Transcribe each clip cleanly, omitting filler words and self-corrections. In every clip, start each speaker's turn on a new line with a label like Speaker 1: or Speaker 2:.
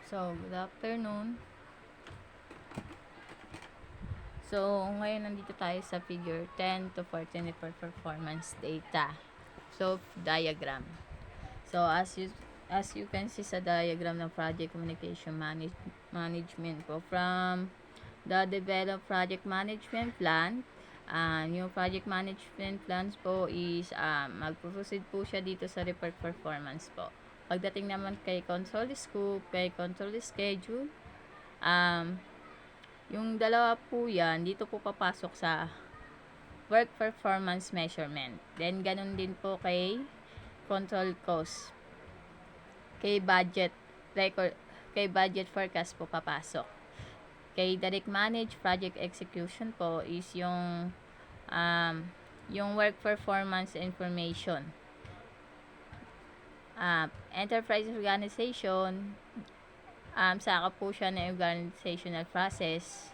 Speaker 1: So, good afternoon. So, ngayon nandito tayo sa figure 10 to 14 report performance data. So, diagram. So, as you can see sa diagram ng project communication management po, from the develop project management plan, yung project management plans po is magpo-proceed po siya dito sa report performance po. Pagdating naman kay control scope, kay control schedule, yung dalawa po yan, dito po papasok sa work performance measurement. Then, ganun din po kay control cost. Kay budget record, kay budget forecast po papasok. Kay direct manage project execution po is yung work performance information. Enterprise organization, saka po siya ng organizational process,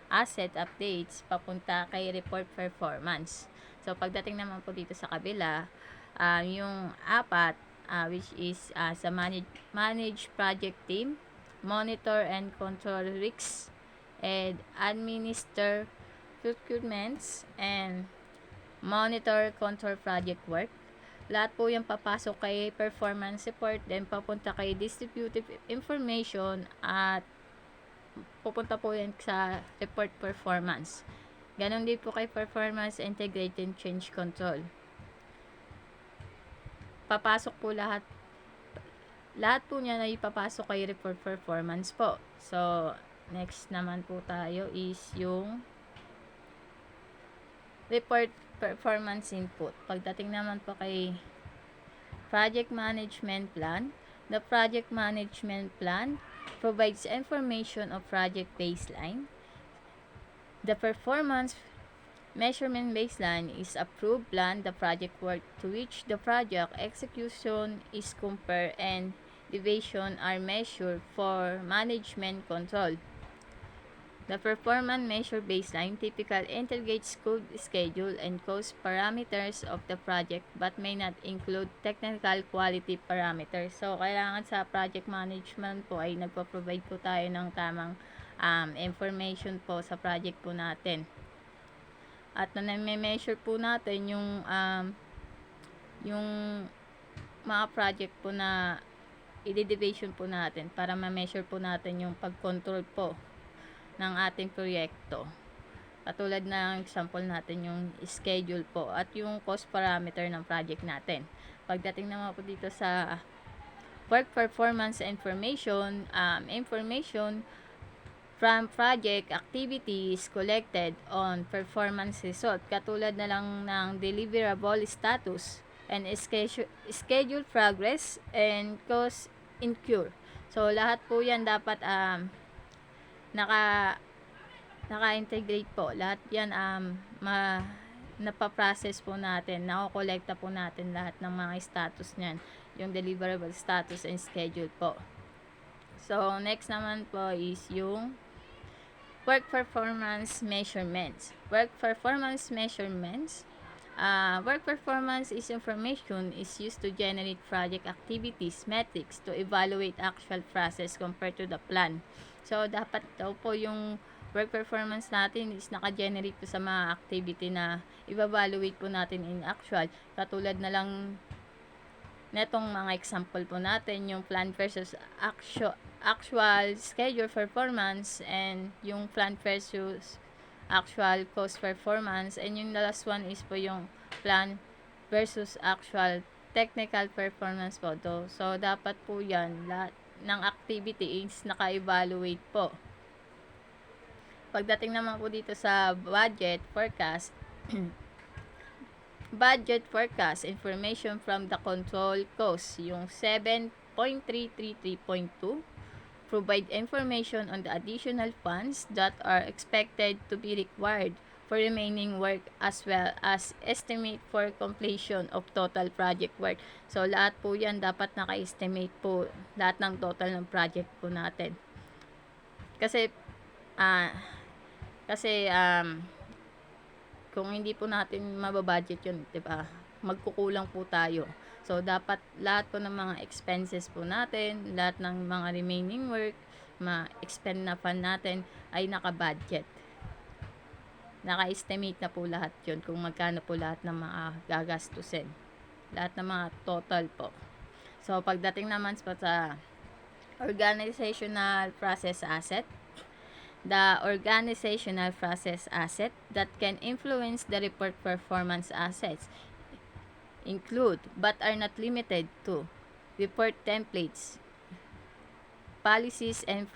Speaker 1: asset updates, papunta kay report performance. So, pagdating naman po dito sa kabila, yung apat, which is sa manage project team, monitor and control risks, and administer procurements, and monitor control project work. Lahat po yung papasok kay performance report, then papunta kay distributive information, at pupunta po yan sa report performance. Ganon din po kay performance integrated change control. Papasok po lahat po niya na ipapasok kay report performance po. So, next naman po tayo is yung report performance input. Pagdating naman po kay project management plan, the project management plan provides information of project baseline. The performance measurement baseline is approved plan, the project work to which the project execution is compared, and deviation are measured for management control. The performance measure baseline typically integrates code schedule and cost parameters of the project but may not include technical quality parameters. So, kailangan sa project management po ay nagpo-provide po tayo ng tamang information po sa project po natin. At na-measure po natin yung mga project po na i-deviation po natin para ma-measure po natin yung pag-control po ng ating proyekto. Katulad ng example natin yung schedule po at yung cost parameter ng project natin. Pagdating naman po dito sa work performance information, information from project activities collected on performance result. Katulad na lang ng deliverable status and schedule progress and cost incur. So, lahat po yan dapat naka-integrate po. Lahat yan napaprocess po natin, nako-kolekta po natin lahat ng mga status niyan, yung deliverable status and schedule po. So, next naman po is yung work performance measurements. Work performance measurements. Work performance is information is used to generate project activities, metrics to evaluate actual process compared to the plan. So, dapat daw po yung work performance natin is naka-generate po sa mga activity na evaluate po natin in actual. Katulad na lang netong mga example po natin, yung plan versus actual schedule performance, and yung plan versus actual cost performance, and yung last one is po yung plan versus actual technical performance po. So, dapat po yan, lahat ng activity is naka-evaluate po. Pagdating naman po dito sa budget forecast, budget forecast information from the control cost, yung 7.333.2, provide information on the additional funds that are expected to be required for remaining work as well as estimate for completion of total project work. So, lahat po yan dapat naka-estimate po lahat ng total ng project po natin. Kasi kung hindi po natin mababudget yun, 'di ba? Magkukulang po tayo. So, dapat lahat po ng mga expenses po natin, lahat ng mga remaining work, ma-expend na fund natin ay naka-budget. Naka-estimate na po lahat yun kung magkano po lahat ng mga gagastusin. Lahat ng mga total po. So, pagdating naman sa organizational process asset, the organizational process asset that can influence the report performance assets include, but are not limited to, report templates, policies and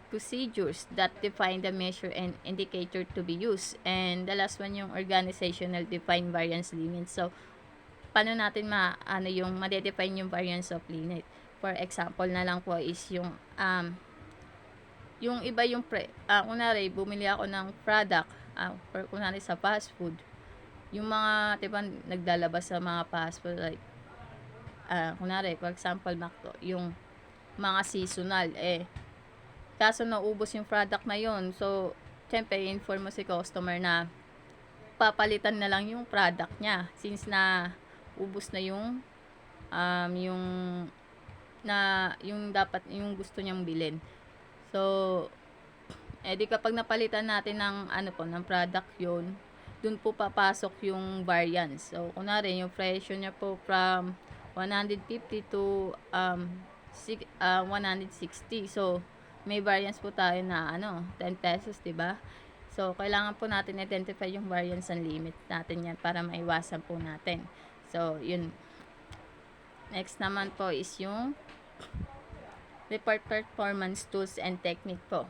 Speaker 1: procedures that define the measure and indicator to be used. And the last one, yung organizational defined variance limit. So, paano natin ma-define yung variance of limit? For example na lang po is yung iba yung kunwari, bumili ako ng product, kunwari sa fast food, yung mga, diba, naglalabas sa mga fast food, like, kunwari, for example, McDo, yung mga seasonal, kaso naubos yung product na yon. So, syempre, inform mo si customer na papalitan na lang yung product niya, since na ubos na yung dapat, yung gusto niyang bilhin. So, di kapag napalitan natin ng product yun, dun po papasok yung variance. So, kunwari, yung presyo niya po from 150 to 160. So, may variance po tayo na 10 pesos, diba? So, kailangan po natin identify yung variance and limit natin yan para maiwasan po natin. So, yun. Next naman po is yung report performance tools and technique po.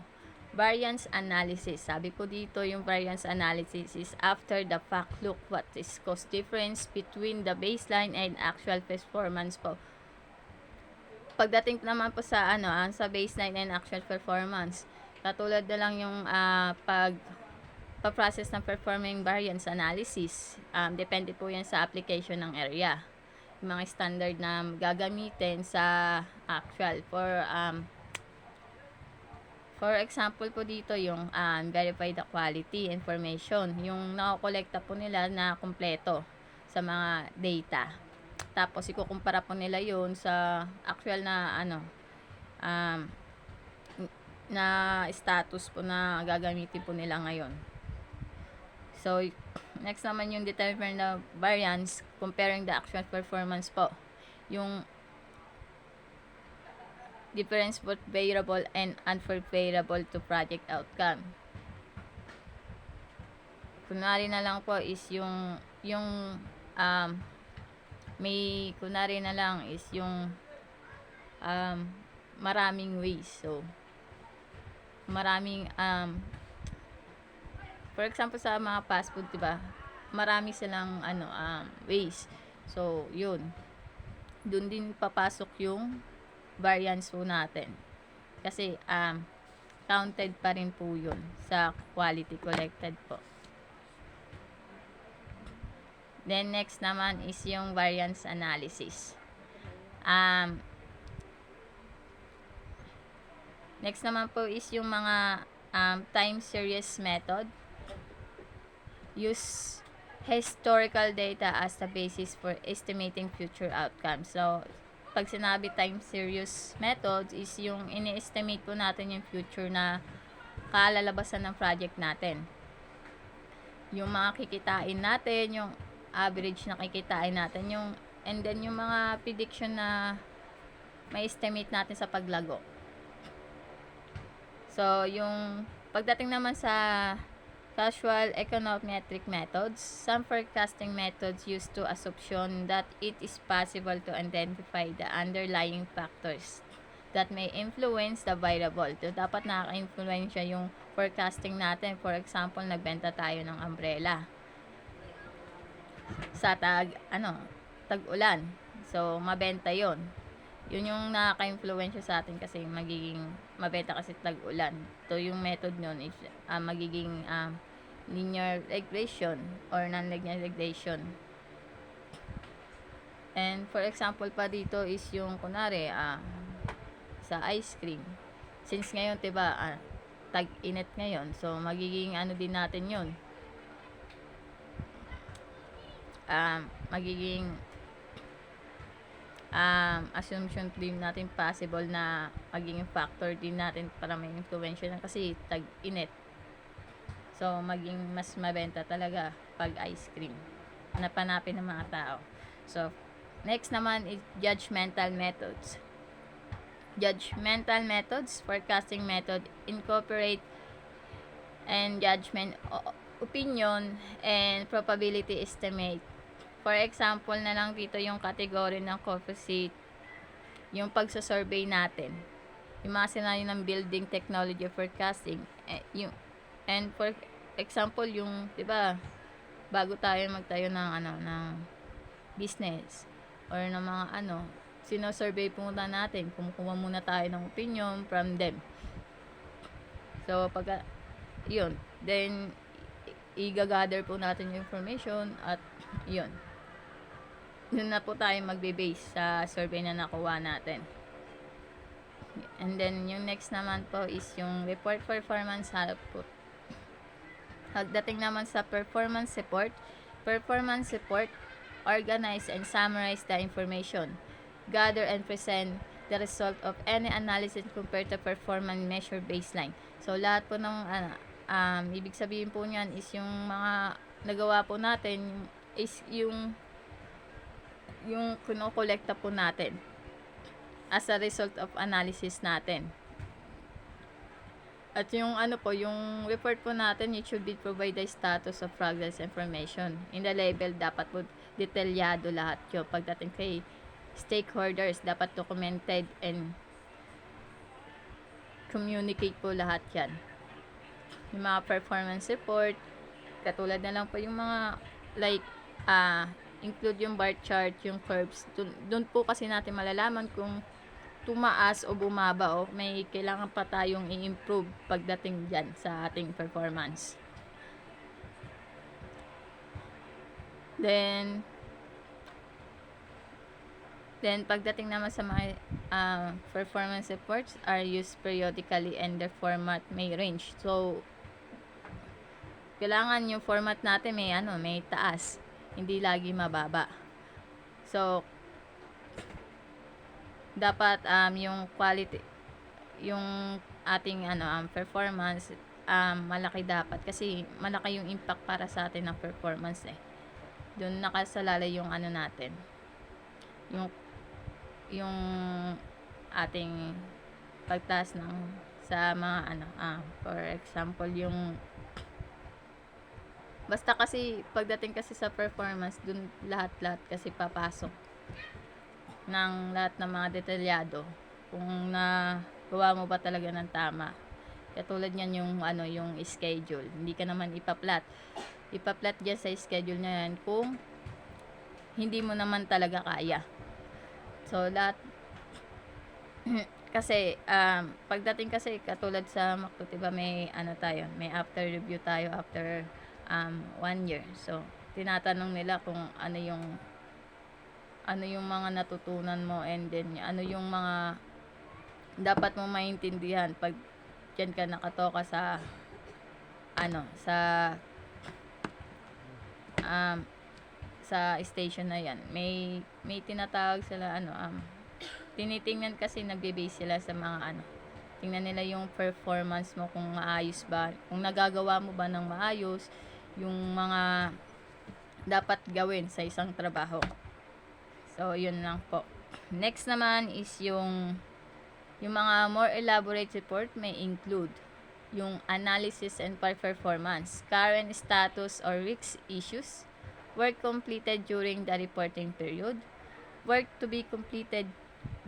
Speaker 1: Variance analysis. Sabi po dito, yung variance analysis is after the fact look what is cost difference between the baseline and actual performance po. Pagdating naman po sa sa baseline and actual performance, katulad na lang yung pa-process ng performing variance analysis. Depende po yan sa application ng area. Yung mga standard na gagamitin sa actual. For example po dito, yung verify the quality information. Yung nakokolekta po nila na kumpleto sa mga data. Tapos, ikukumpara po nila yun sa actual na na status po na gagamitin po nila ngayon. So, next naman yung determine the variance comparing the actual performance po. Yung difference both favorable and unfavorable to project outcome. Kunwari na lang po is may kunwari na lang is yung maraming ways. So, maraming for example sa mga fast food, diba? Marami silang ways. So, yun. Doon din papasok yung variance po natin. Kasi counted pa rin po yun sa quality collected po. Then, next naman is yung variance analysis. Next naman po is yung mga time series method. Use historical data as the basis for estimating future outcomes. So, pag sinabi time series methods is yung ini-estimate po natin yung future na kalalabasan ng project natin. Yung mga kikitain natin, yung average na kikitain natin, and then yung mga prediction na may estimate natin sa paglago. So, yung pagdating naman sa casual econometric methods, some forecasting methods used to assumption that it is possible to identify the underlying factors that may influence the variable. So, dapat nakaka-influensya yung forecasting natin. For example, nagbenta tayo ng umbrella sa tag-ulan. So, mabenta yon. Yun yung nakaka-influensya sa atin kasi magiging mabenta kasi tag-ulan. So, yung method nun is magiging linear regression or non-linear regression. And for example pa dito is yung kunwari sa ice cream. Since ngayon, diba, tag-init ngayon. So, magiging din natin yun. Magiging assumption din natin possible na maging factor din natin para may influensya na kasi tag-init. So, maging mas mabenta talaga pag ice cream. Napanapin ng mga tao. So, next naman is judgmental methods. Judgmental methods, forecasting method, incorporate and judgment, opinion, and probability estimate. For example na lang dito yung category ng composite, yung pagsasurvey natin. Yung mga scenario ng building technology forecasting. And for example, yung, di ba, bago tayo magtayo ng business or ng mga sinosurvey po muna natin. Kumukuha muna tayo ng opinion from them. So, yun. Then, i-gather po natin yung information at yun. Yun na po tayo magbe-base sa survey na nakuha natin. And then, yung next naman po is yung report performance output. Pagdating naman sa performance report, organize and summarize the information. Gather and present the result of any analysis compared to performance measure baseline. So, lahat po ng, ibig sabihin po niyan is yung mga nagawa po natin is yung kinokolekta po natin as a result of analysis natin. At yung yung report po natin, it should be provide the status of progress information. In the label, dapat po detalyado lahat yun. Pagdating kay stakeholders, dapat documented and communicate po lahat yan. Yung mga performance report, katulad na lang po yung mga like, include yung bar chart, yung curves. Doon po kasi natin malalaman kung tumaas o bumaba o may kailangan pa tayong i-improve pagdating dyan sa ating performance. Then pagdating naman sa mga performance reports are used periodically and their format may range. So, kailangan yung format natin may taas, hindi lagi mababa. So, dapat yung quality, yung ating performance malaki dapat kasi malaki yung impact para sa atin ng performance doon nakasalalay yung natin, yung ating pagtaas ng sa mga for example yung basta kasi pagdating kasi sa performance doon lahat kasi papasok ng lahat ng mga detalyado kung nagawa mo ba talaga ng tama. Katulad niyan yung schedule. Hindi ka naman ipaplat diyan sa schedule na yan kung hindi mo naman talaga kaya. So, lahat kasi pagdating kasi katulad sa Macdo, diba may tayo, may after review tayo after 1 year. So, tinatanong nila kung ano yung mga natutunan mo and then ano yung mga dapat mo maintindihan pag diyan ka nakatoka sa sa station na yan. May tinatawag sila tinitingnan kasi nagbe-base sila sa mga tingnan nila yung performance mo kung maayos ba, kung nagagawa mo ba ng maayos yung mga dapat gawin sa isang trabaho. So, yun lang po. Next naman is yung mga more elaborate report may include yung analysis and performance, current status or risk issues, work completed during the reporting period, work to be completed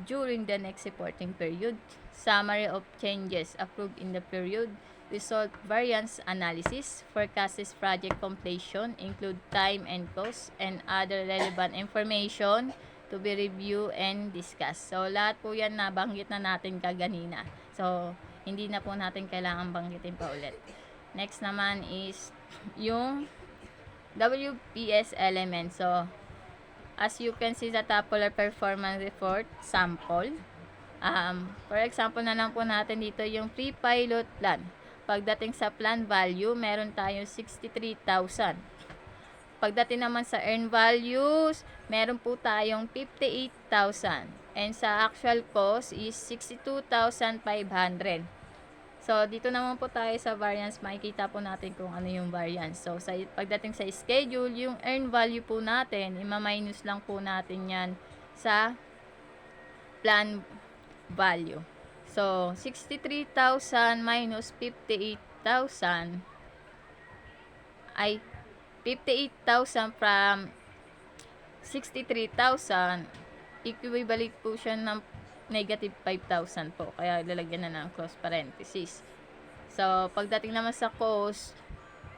Speaker 1: during the next reporting period, summary of changes approved in the period, result variance analysis, forecasted project completion, include time and cost, and other relevant information to be reviewed and discussed. So, lahat po yan nabanggit na natin kaganina. So, hindi na po natin kailangan banggitin pa ulit. Next naman is yung WPS element. So, as you can see sa tabular performance report sample, for example na lang po natin dito yung pre-pilot plan. Pagdating sa plan value, meron tayong 63,000. pagdating naman sa earn values, meron po tayong 58,000. And sa actual cost is 62,500. So, dito naman po tayo sa variance, makikita po natin kung ano yung variance. So, pagdating sa schedule, yung earn value po natin, ima-minus lang po natin yan sa plan value. So, 63,000 minus 58,000 ay 58,000 from 63,000, equivalent po siya ng negative 5,000 po. Kaya lalagyan na ng close parenthesis. So, pagdating naman sa cost,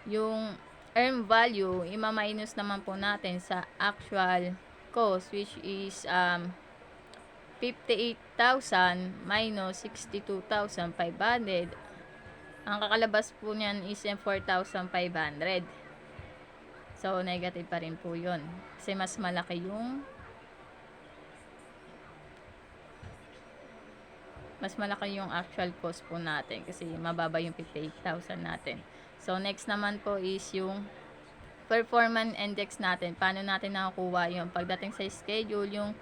Speaker 1: yung earn value, ima-minus naman po natin sa actual cost, which is 58,000 minus 62,500. Ang kakalabas po niyan is 4,500. So, negative pa rin po yun. Kasi mas malaki yung actual cost po natin kasi mababa yung 58,000 natin. So, next naman po is yung performance index natin. Paano natin nakukuha yun? Pagdating sa schedule, yung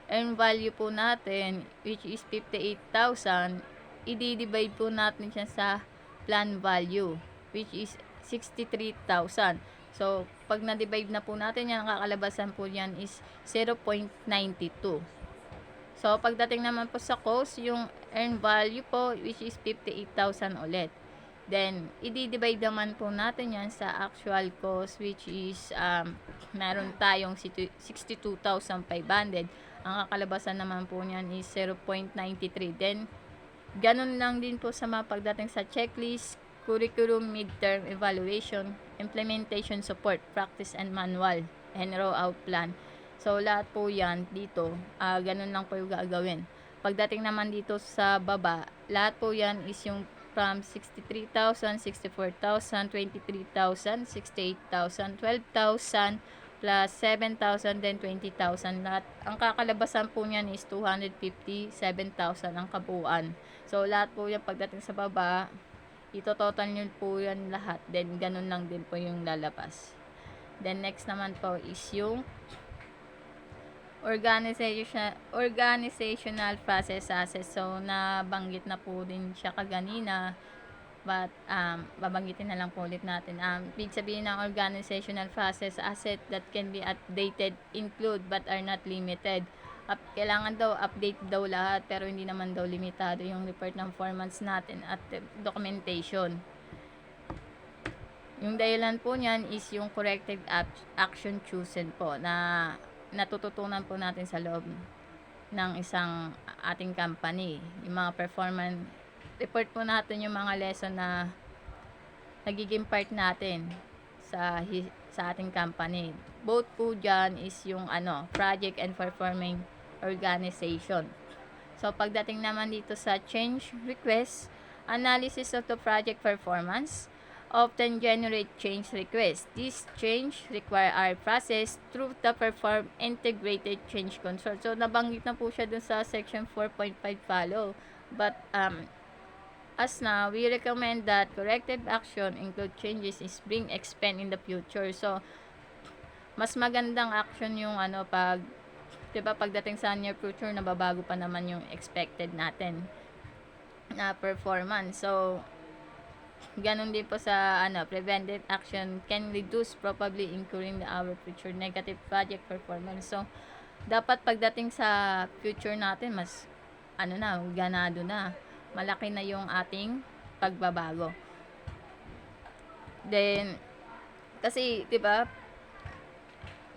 Speaker 1: earn value po natin, which is 58,000, i-divide po natin siya sa plan value, which is 63,000. So, pag na-divide na po natin yan, ang kakalabasan po yan is 0.92. So, pagdating naman po sa cost, yung earn value po, which is 58,000 ulit. Then, i-divide naman po natin yan sa actual cost, which is, meron tayong 62,500. Ang kakalabasan naman po niyan is 0.93. Then, ganun lang din po sa mga pagdating sa checklist, curriculum, midterm evaluation, implementation support, practice and manual, and rollout plan. So, lahat po yan dito, ganun lang po yung gagawin. Pagdating naman dito sa baba, lahat po yan is yung from 63,000, 64,000, 23,000, 68,000, 12,000, plus 7,000, then 20,000. Lahat, ang kakalabasan po niyan is 257,000 ang kabuuan. So, lahat po yan pagdating sa baba, ito-total nyo po yan lahat. Then, ganun lang din po yung lalabas. Then, next naman po is yung organizational process assets. So, nabanggit na po din siya kaganina. But, babanggitin na lang po ulit natin. Ibig sabihin ng organizational process asset that can be updated, include, but are not limited. Kailangan daw update daw lahat, pero hindi naman daw limitado yung report ng formats natin at documentation. Yung dahilan po niyan is yung corrective action chosen po na natututunan po natin sa loob ng isang ating company. Yung mga performance report po natin yung mga lesson na nagiging part natin sa ating company. Both po dyan is yung project and performing organization. So, pagdating naman dito sa change request, analysis of the project performance often generate change requests. This change require our process through the perform integrated change control. So, nabanggit na po siya dun sa section 4.5 follow. But, as now, we recommend that corrective action include changes is being expand in the future. So, mas magandang action yung pagdating sa near future, nababago pa naman yung expected natin na performance. So, ganun din po sa preventive action can reduce probably incurring our future negative project performance. So, dapat pagdating sa future natin, mas ganado na. Malaki na yung ating pagbabago. Then, kasi, diba,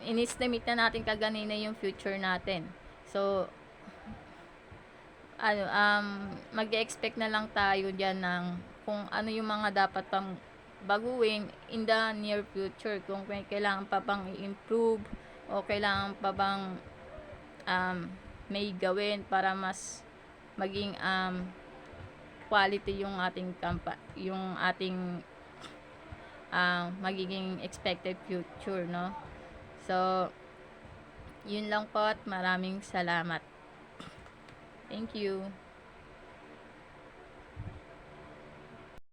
Speaker 1: in-estimate na natin kaganina yung future natin. So, mag-expect na lang tayo dyan ng kung ano yung mga dapat pang baguhin in the near future. Kung kailangan pa bang i-improve o kailangan pa bang may gawin para mas maging quality yung ating magiging expected future, no? So, yun lang po at maraming salamat. Thank you.